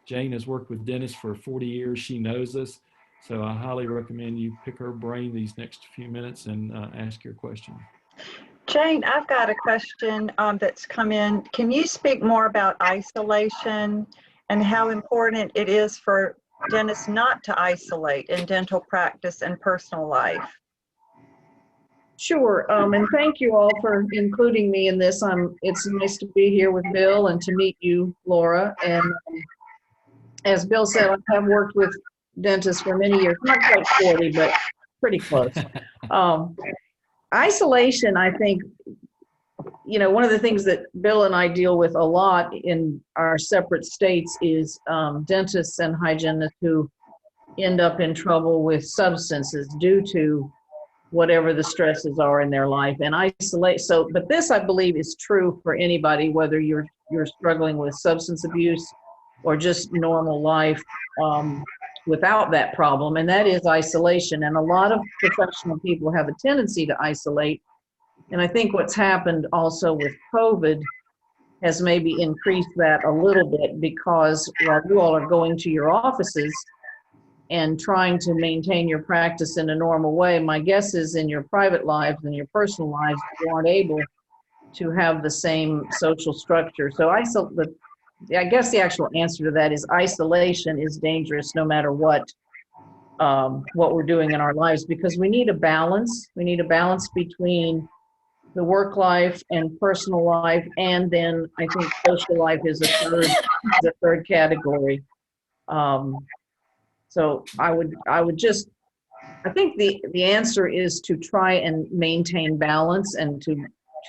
Jane has worked with dentists for 40 years. She knows us. So I highly recommend you pick her brain these next few minutes and ask your question. Jane, I've got a question that's come in. Can you speak more about isolation and how important it is for dentists not to isolate in dental practice and personal life? Sure, and thank you all for including me in this. It's nice to be here with Bill and to meet you, Laura. And as Bill said, I have worked with dentists for many years, not quite 40, but pretty close. Isolation, I think, one of the things that Bill and I deal with a lot in our separate states is dentists and hygienists who end up in trouble with substances due to whatever the stresses are in their life, and isolate. But this, I believe, is true for anybody, whether you're struggling with substance abuse or just normal life without that problem, and that is isolation. And a lot of professional people have a tendency to isolate. And I think what's happened also with COVID has maybe increased that a little bit, because while you all are going to your offices and trying to maintain your practice in a normal way, my guess is in your private lives and your personal lives, you aren't able to have the same social structure. So I guess the actual answer to that is isolation is dangerous no matter what we're doing in our lives, because we need a balance. We need a balance between the work life and personal life, and then I think social life is a third category. So I think the answer is to try and maintain balance, and to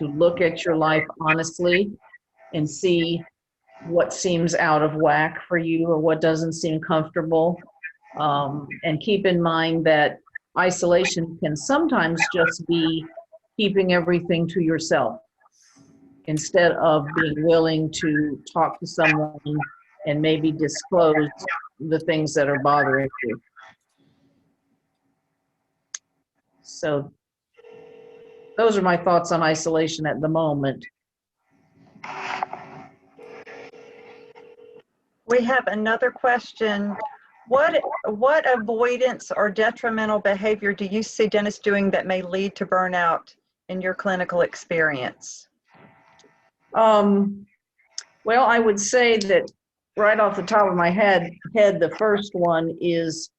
look at your life honestly and see what seems out of whack for you or what doesn't seem comfortable. And keep in mind that isolation can sometimes just be keeping everything to yourself instead of being willing to talk to someone and maybe disclose the things that are bothering you. So those are my thoughts on isolation at the moment. We have another question. What avoidance or detrimental behavior do you see dentists doing that may lead to burnout in your clinical experience? Well, I would say that right off the top of my head, the first one is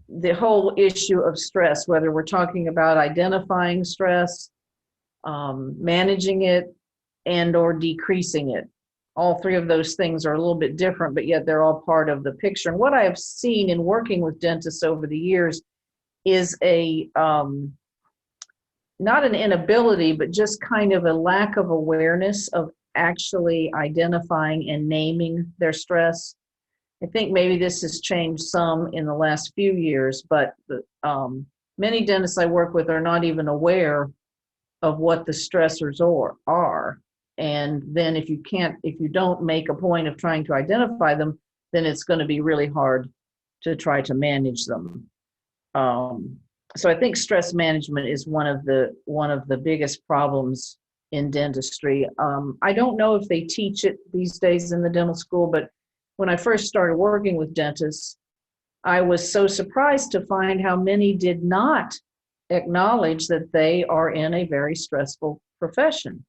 the whole issue of stress, whether we're talking about identifying stress, managing it, and or decreasing it. All three of those things are a little bit different, but yet they're all part of the picture. And what I have seen in working with dentists over the years is not an inability, but just kind of a lack of awareness of actually identifying and naming their stress. I think maybe this has changed some in the last few years, but many dentists I work with are not even aware of what the stressors are. And then if you don't make a point of trying to identify them, then it's going to be really hard to try to manage them. So I think stress management is one of the biggest problems in dentistry. I don't know if they teach it these days in the dental school, but when I first started working with dentists, I was so surprised to find how many did not acknowledge that they are in a very stressful profession.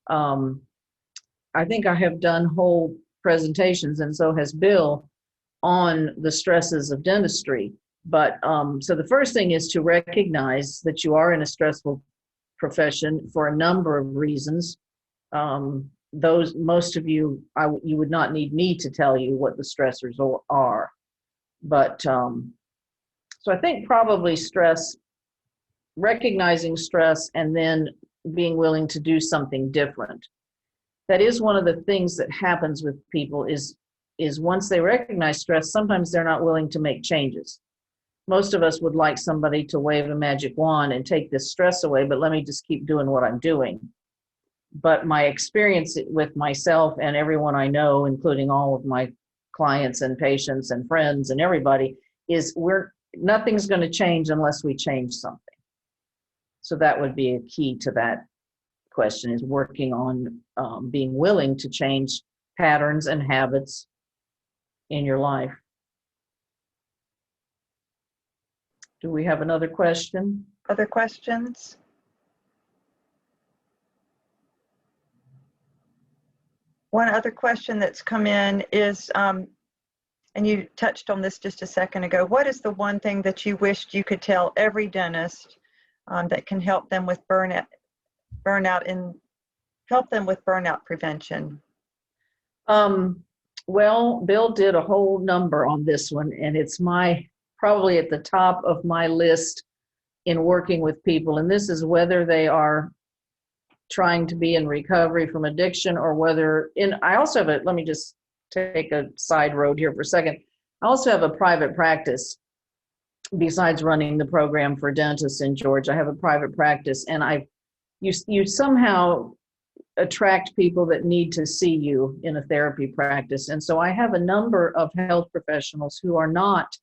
I think I have done whole presentations, and so has Bill, on the stresses of dentistry. But so the first thing is to recognize that you are in a stressful profession for a number of reasons. Most of you, you would not need me to tell you what the stressors are. But so I think probably stress, recognizing stress, and then being willing to do something different. That is one of the things that happens with people is once they recognize stress, sometimes they're not willing to make changes. Most of us would like somebody to wave a magic wand and take this stress away, but let me just keep doing what I'm doing. But my experience with myself and everyone I know, including all of my clients and patients and friends and everybody, is nothing's going to change unless we change something. So that would be a key to that question, is working on being willing to change patterns and habits in your life. Do we have another question? Other questions? One other question that's come in is, and you touched on this just a second ago, what is the one thing that you wished you could tell every dentist that can help them with burnout prevention? Well, Bill did a whole number on this one, and it's probably at the top of my list in working with people. And this is whether they are trying to be in recovery from addiction or whether I also have let me just take a side road here for a second. I also have a private practice. Besides running the program for dentists in Georgia, I have a private practice, and you somehow attract people that need to see you in a therapy practice. And so I have a number of health professionals who are not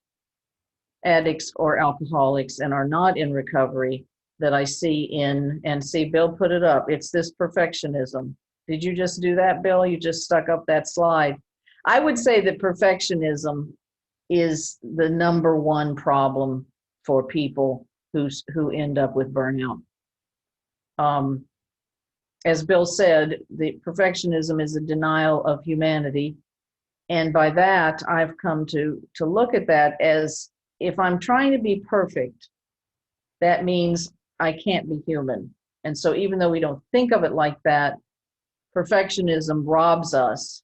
addicts or alcoholics and are not in recovery that I see and see Bill put it up. It's this perfectionism. Did you just do that, Bill? You just stuck up that slide. I would say that perfectionism is the number one problem for people who end up with burnout. As Bill said, the perfectionism is a denial of humanity. And by that, I've come to look at that as, if I'm trying to be perfect, that means I can't be human. And so even though we don't think of it like that, perfectionism robs us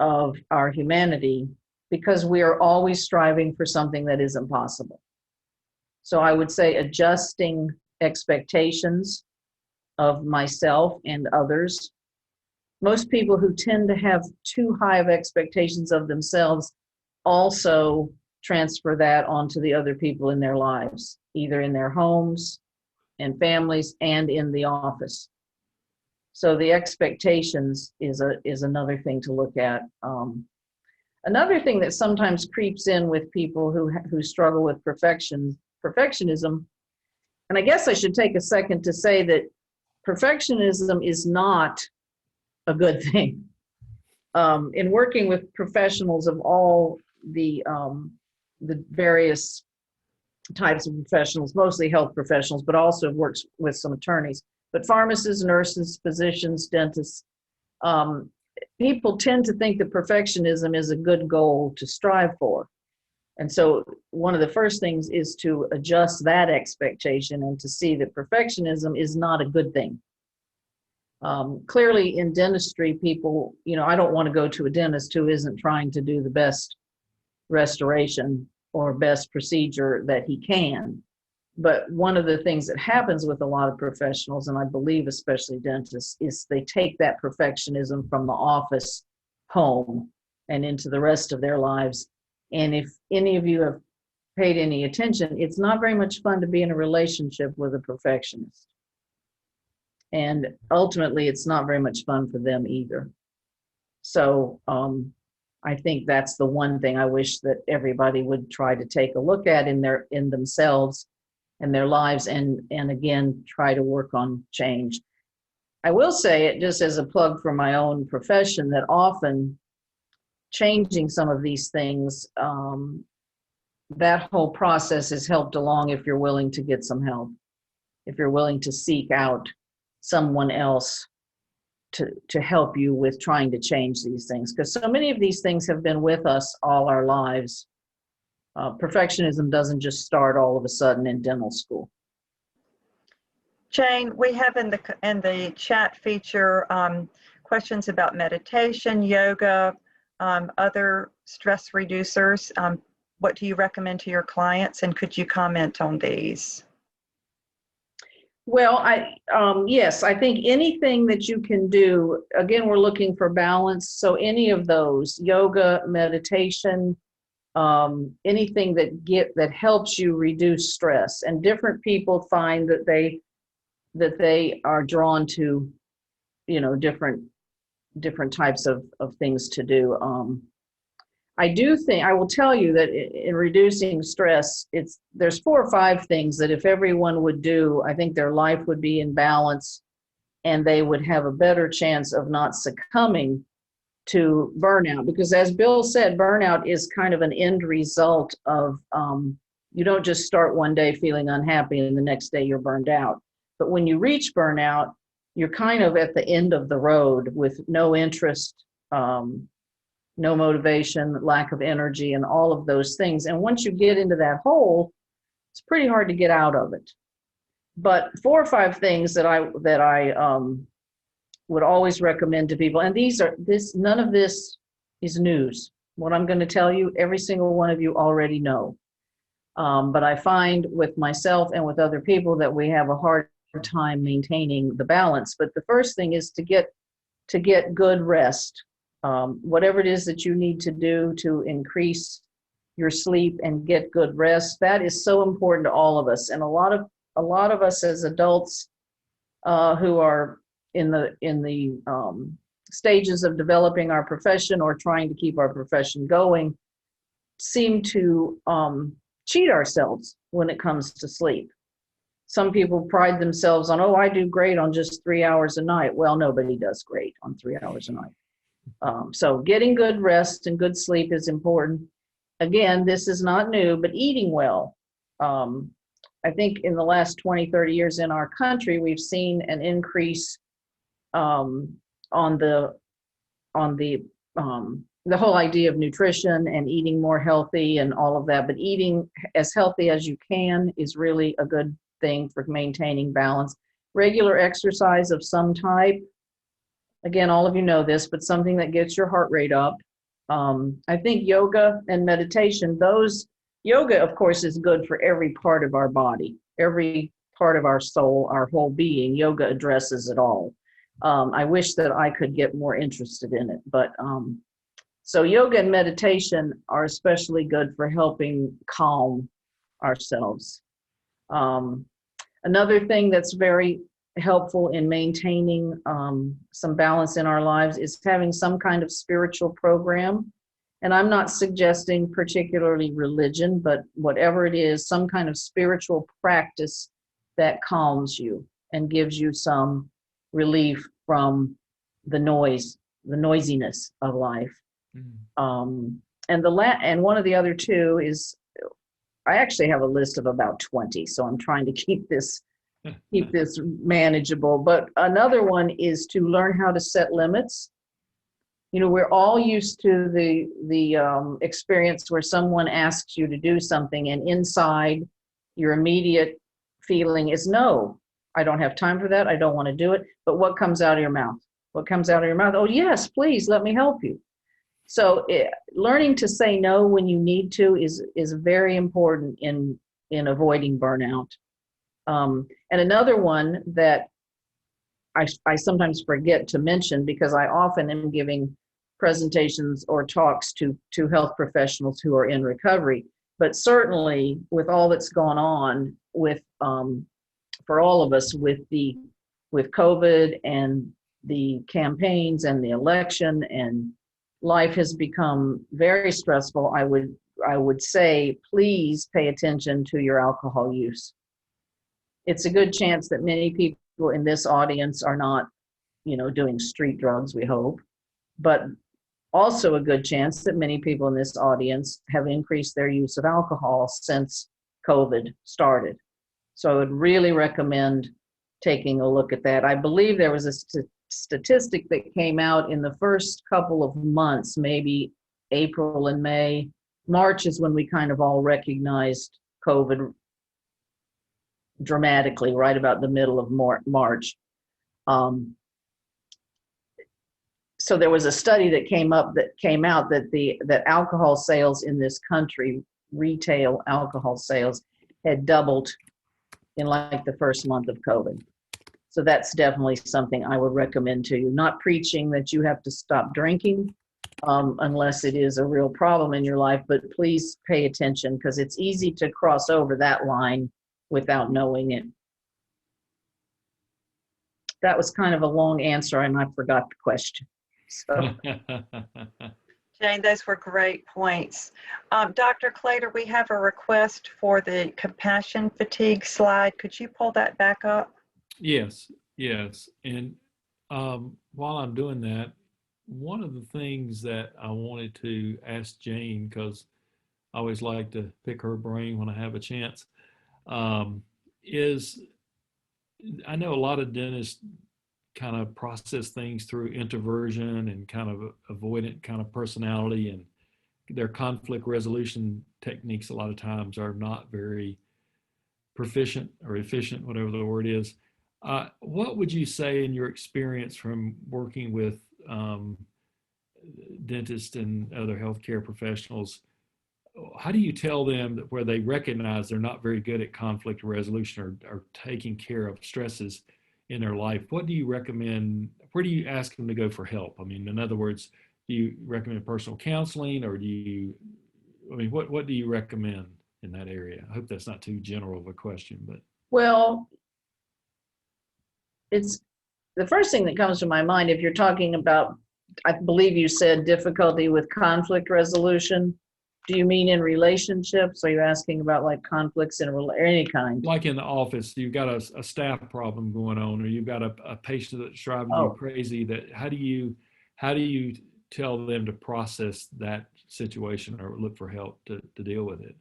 of our humanity because we are always striving for something that isn't possible. So I would say adjusting expectations of myself and others. Most people who tend to have too high of expectations of themselves also transfer that onto the other people in their lives, either in their homes and families and in the office. So the expectations is another thing to look at. Another thing that sometimes creeps in with people who struggle with perfectionism, and I guess I should take a second to say that perfectionism is not a good thing. In working with professionals of all the various types of professionals, mostly health professionals, but also works with some attorneys, but pharmacists, nurses, physicians, dentists, people tend to think that perfectionism is a good goal to strive for. And so one of the first things is to adjust that expectation and to see that perfectionism is not a good thing. Clearly in dentistry, people, I don't want to go to a dentist who isn't trying to do the best restoration or best procedure that he can. But one of the things that happens with a lot of professionals, and I believe especially dentists, is they take that perfectionism from the office home and into the rest of their lives. And if any of you have paid any attention, it's not very much fun to be in a relationship with a perfectionist. And ultimately, it's not very much fun for them either. So I think that's the one thing I wish that everybody would try to take a look at in themselves and their lives, and again, try to work on change. I will say it just as a plug for my own profession, that often changing some of these things, that whole process is helped along if you're willing to get some help, if you're willing to seek out someone else to help you with trying to change these things. Because so many of these things have been with us all our lives. Perfectionism doesn't just start all of a sudden in dental school. Jane, we have in the chat feature questions about meditation, yoga, other stress reducers. What do you recommend to your clients, and could you comment on these? Well, yes, I think anything that you can do, again, we're looking for balance. So any of those, yoga, meditation, anything that helps you reduce stress. And different people find that they are drawn to, different types of things to do. I will tell you that in reducing stress, there's 4 or 5 things that if everyone would do, I think their life would be in balance and they would have a better chance of not succumbing to burnout. Because as Bill said, burnout is kind of an end result of, you don't just start one day feeling unhappy and the next day you're burned out. But when you reach burnout, you're kind of at the end of the road with no interest, no motivation, lack of energy, and all of those things. And once you get into that hole, it's pretty hard to get out of it. But 4 or 5 things that I would always recommend to people, and none of this is news. What I'm going to tell you, every single one of you already know. But I find with myself and with other people that we have a hard time maintaining the balance. But the first thing is to get good rest. Whatever it is that you need to do to increase your sleep and get good rest, that is so important to all of us. And a lot of us as adults who are in the stages of developing our profession or trying to keep our profession going seem to cheat ourselves when it comes to sleep. Some people pride themselves on, I do great on just 3 hours a night. Well, nobody does great on 3 hours a night. So getting good rest and good sleep is important. Again, this is not new, but eating well. I think in the last 20, 30 years in our country, we've seen an increase on the whole idea of nutrition and eating more healthy and all of that. But eating as healthy as you can is really a good thing for maintaining balance. Regular exercise of some type. Again, all of you know this, but something that gets your heart rate up. I think yoga and meditation, yoga, of course, is good for every part of our body, every part of our soul, our whole being. Yoga addresses it all. I wish that I could get more interested in it, but so yoga and meditation are especially good for helping calm ourselves. Another thing that's very helpful in maintaining some balance in our lives is having some kind of spiritual program. And I'm not suggesting particularly religion, but whatever it is, some kind of spiritual practice that calms you and gives you some relief from the noisiness of life. Mm. And one of the other 2 is, I actually have a list of about 20, so I'm trying to keep this manageable. But another one is to learn how to set limits. We're all used to the experience where someone asks you to do something, and inside your immediate feeling is, no, I don't have time for that. I don't want to do it. But what comes out of your mouth? What comes out of your mouth? Oh, yes, please, let me help you. So learning to say no when you need to is very important in avoiding burnout. And another one that I sometimes forget to mention, because I often am giving presentations or talks to health professionals who are in recovery. But certainly with all that's gone on with for all of us with COVID and the campaigns and the election, and life has become very stressful. I would say, please pay attention to your alcohol use. It's a good chance that many people in this audience are not, doing street drugs, we hope, but also a good chance that many people in this audience have increased their use of alcohol since COVID started. So I would really recommend taking a look at that. I believe there was a statistic that came out in the first couple of months, maybe April and May. March is when we kind of all recognized COVID dramatically, right about the middle of March. So there was a study that came out that alcohol sales in this country, retail alcohol sales, had doubled in like the first month of COVID. So that's definitely something I would recommend to you. Not preaching that you have to stop drinking unless it is a real problem in your life, but please pay attention because it's easy to cross over that line without knowing it. That was kind of a long answer and I forgot the question. So. Jane, those were great points. Dr. Clater, we have a request for the compassion fatigue slide. Could you pull that back up? Yes. And while I'm doing that, one of the things that I wanted to ask Jane, because I always like to pick her brain when I have a chance, is I know a lot of dentists kind of process things through introversion and kind of avoidant kind of personality, and their conflict resolution techniques a lot of times are not very proficient or efficient, whatever the word is. What would you say in your experience from working with dentists and other healthcare professionals? How do you tell them that where they recognize they're not very good at conflict resolution or taking care of stresses in their life? What do you recommend? Where do you ask them to go for help? I mean, in other words, do you recommend personal counseling, or what do you recommend in that area? I hope that's not too general of a question, but. Well, it's the first thing that comes to my mind if you're talking about, I believe you said difficulty with conflict resolution. Do you mean in relationships? Are you asking about like conflicts in any kind? Like in the office, you've got a staff problem going on, or you've got a patient that's driving you crazy. How do you tell them to process that situation or look for help to deal with it?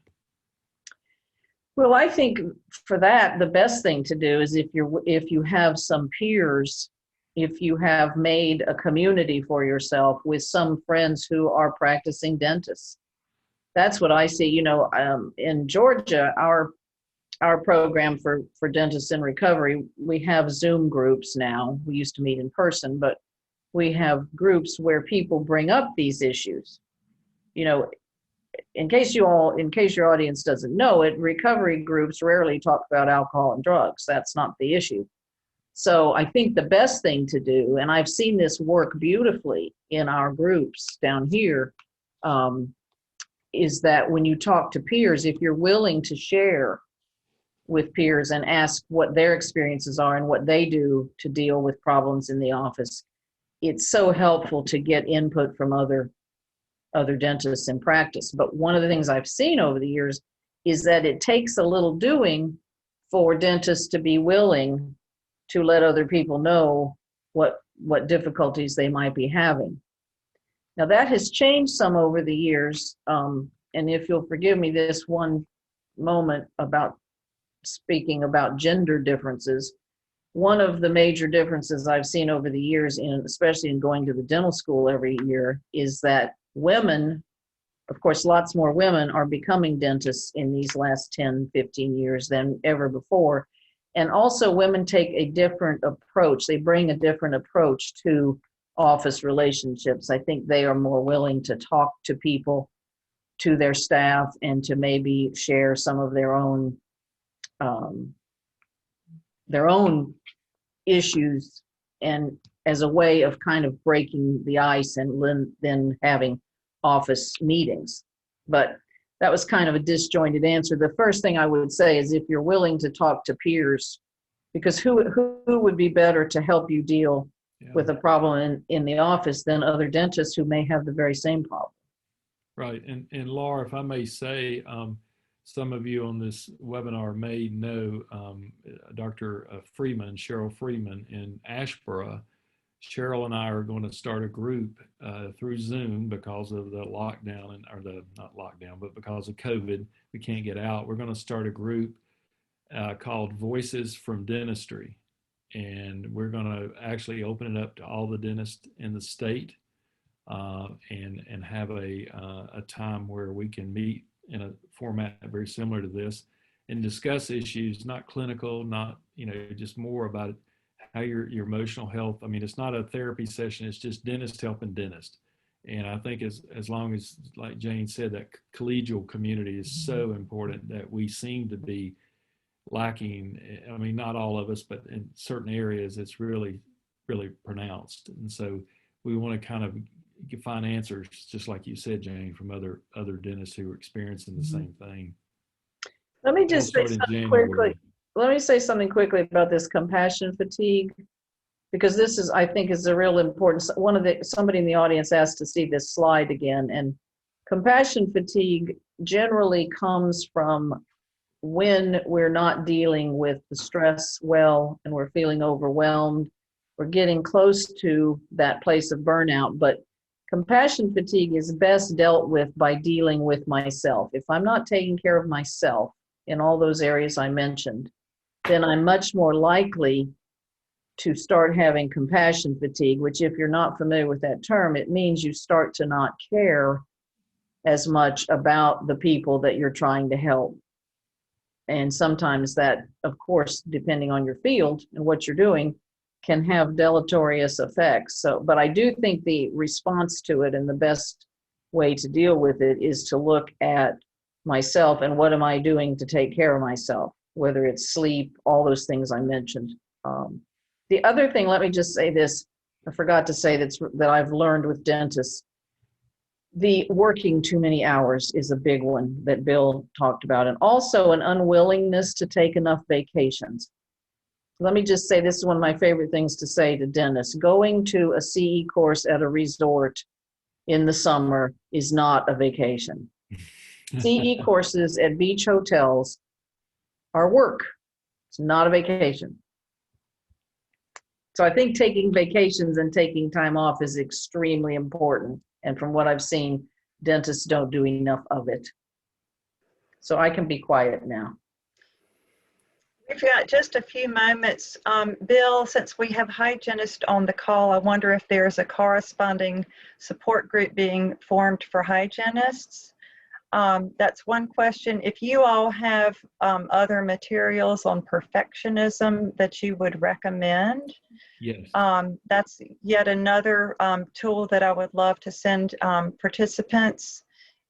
Well, I think for that, the best thing to do is if you have some peers, if you have made a community for yourself with some friends who are practicing dentists. That's what I see. In Georgia, our program for dentists in recovery, we have Zoom groups now. We used to meet in person, but we have groups where people bring up these issues. In case your audience doesn't know it, recovery groups rarely talk about alcohol and drugs. That's not the issue. So I think the best thing to do, and I've seen this work beautifully in our groups down here, is that when you talk to peers, if you're willing to share with peers and ask what their experiences are and what they do to deal with problems in the office, it's so helpful to get input from other dentists in practice. But one of the things I've seen over the years is that it takes a little doing for dentists to be willing to let other people know what difficulties they might be having. Now that has changed some over the years, and if you'll forgive me this one moment about speaking about gender differences, one of the major differences I've seen over the years, especially in going to the dental school every year, is that women, of course, lots more women are becoming dentists in these last 10, 15 years than ever before. And also women take a different approach. They bring a different approach to office relationships. I think they are more willing to talk to people, to their staff, and to maybe share some of their own issues and as a way of kind of breaking the ice and then having office meetings. But that was kind of a disjointed answer. The first thing I would say is if you're willing to talk to peers, because who would be better to help you deal with a problem in the office than other dentists who may have the very same problem. Right. And Laura, if I may say, some of you on this webinar may know Dr. Freeman, Cheryl Freeman in Ashborough. Cheryl and I are going to start a group through Zoom because of the lockdown, not lockdown, but because of COVID, we can't get out. We're going to start a group called Voices from Dentistry. And we're going to actually open it up to all the dentists in the state and have a time where we can meet in a format very similar to this and discuss issues, not clinical, not, just more about how your emotional health. I mean, it's not a therapy session, it's just dentist helping dentist. And I think as long as, like Jane said, that collegial community is so important that we seem to be lacking. I mean, not all of us, but in certain areas, it's really, really pronounced. And so we want to kind of find answers, just like you said, Jane, from other dentists who are experiencing the same thing. Let me just say something quickly. Let me say something quickly about this compassion fatigue, because this is, I think, is a real important. Somebody in the audience asked to see this slide again, and compassion fatigue generally comes from when we're not dealing with the stress well and we're feeling overwhelmed. We're getting close to that place of burnout, but compassion fatigue is best dealt with by dealing with myself. If I'm not taking care of myself in all those areas I mentioned, then I'm much more likely to start having compassion fatigue, which, if you're not familiar with that term, it means you start to not care as much about the people that you're trying to help. And sometimes that, of course, depending on your field and what you're doing, can have deleterious effects. So, but I do think the response to it and the best way to deal with it is to look at myself and what am I doing to take care of myself, whether it's sleep, all those things I mentioned. The other thing, let me just say this, I forgot to say that I've learned with dentists. The working too many hours is a big one that Bill talked about, and also an unwillingness to take enough vacations. Let me just say, this is one of my favorite things to say to dentists. Going to a CE course at a resort in the summer is not a vacation. CE courses at beach hotels are work. It's not a vacation. So I think taking vacations and taking time off is extremely important. And from what I've seen, dentists don't do enough of it. So I can be quiet now. We've got just a few moments. Bill, since we have hygienists on the call, I wonder if there's a corresponding support group being formed for hygienists. That's one question. If you all have other materials on perfectionism that you would recommend, yes, that's yet another tool that I would love to send participants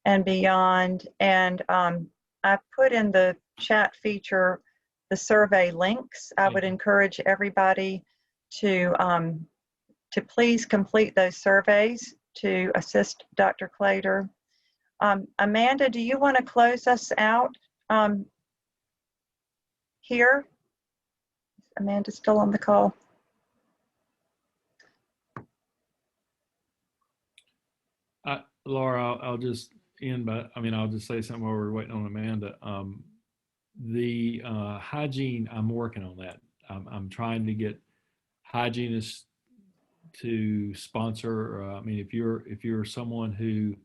and beyond. And I put in the chat feature the survey links. I would encourage everybody to please complete those surveys to assist Dr. Clater. Amanda, do you want to close us out here? Is Amanda still on the call? Laura, I'll just end by, I'll just say something while we're waiting on Amanda. The hygiene, I'm working on that. I'm trying to get hygienists to sponsor. If you're someone who,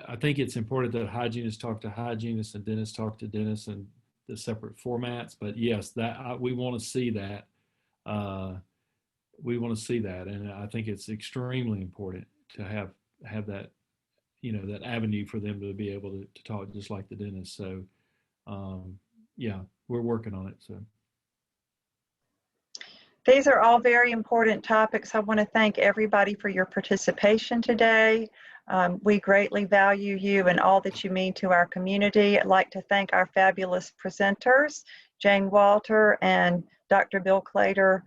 I think it's important that hygienists talk to hygienists and dentists talk to dentists and the separate formats. But yes, that we want to see that. We want to see that, and I think it's extremely important to have that, that avenue for them to be able to talk just like the dentist. So, yeah, we're working on it. So. These are all very important topics. I want to thank everybody for your participation today. We greatly value you and all that you mean to our community. I'd like to thank our fabulous presenters, Jane Walter and Dr. Bill Clater,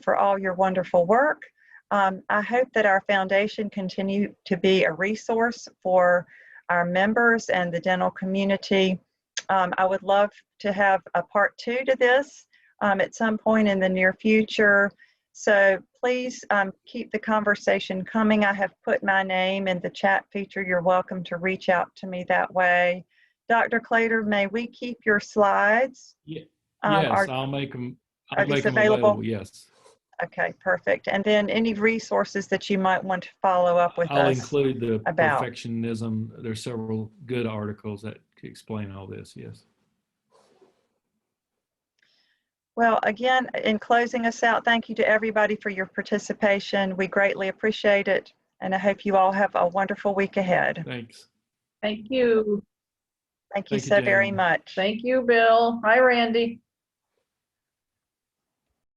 for all your wonderful work. I hope that our foundation continue to be a resource for our members and the dental community. I would love to have a part 2 to this at some point in the near future. So please keep the conversation coming. I have put my name in the chat feature. You're welcome to reach out to me that way. Dr. Clater, may we keep your slides? Yes, Are I'll make them. are I'll make these them available? available. Yes, Okay, perfect. And then any resources that you might want to follow up with I'll us include the about. perfectionism. There's several good articles that explain all this. Yes. Well, again, in closing us out, thank you to everybody for your participation. We greatly appreciate it, and I hope you all have a wonderful week ahead. Thanks. Thank you. Thank you Thank you, so very Jane. much. Thank you, Bill. Hi, Randy.